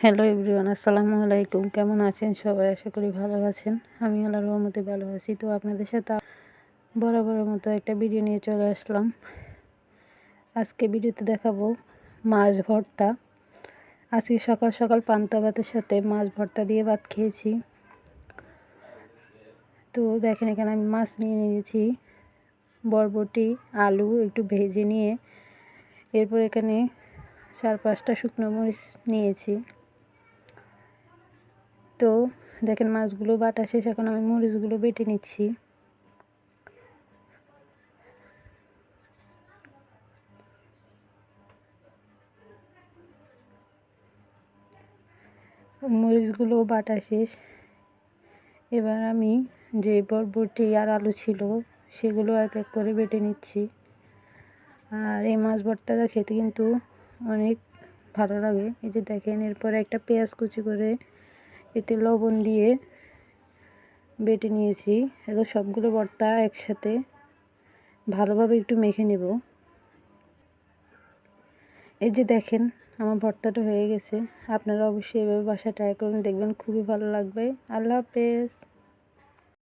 Hello everyone, আসসালামু আলাইকুম। কেমন আছেন সবাই? আশা করি ভালো আছেন। আমি আল্লাহর রহমতে ভালো আছি। তো আপনাদের সাথে বরাবরের মতো একটা ভিডিও নিয়ে চলে আসলাম। আজকে ভিডিওতে দেখাবো মাছ ভর্তা। আজকে সকাল সকাল পান্তা ভাতের সাথে মাছ ভর্তা দিয়ে ভাত খেয়েছি। তো দেখেন, এখানে আমি মাছ নিয়ে নিয়েছি, বরবটি, আলু একটু ভেজে নিয়ে, এরপর এখানে 4-5টা শুকনো মরিচ নিয়েছি। তো দেখেন, মাছগুলো বাটা শেষ, এখন আমি মরিচগুলো বেটে নিচ্ছি। মরিচগুলো বাটা শেষ, এবার আমি যে বরবটি আর আলু ছিল সেগুলো এক এক করে বেটে নিচ্ছি। আর এই মাছ ভর্তাটা খেতে কিন্তু অনেক ভালো লাগে। এই যে দেখেন, এরপরে একটা পেঁয়াজ কুচি করে এতে লবণ দিয়ে বেটে নিয়েছি। এখন সবগুলো ভর্তা একসাথে ভালোভাবে একটু মেখে নেব। এই যে দেখেন, আমার ভর্তাটা হয়ে গেছে। আপনারা অবশ্যই এভাবে বাসায় ট্রাই করুন, দেখবেন খুবই ভালো লাগবে। আল্লাহ হাফেজ।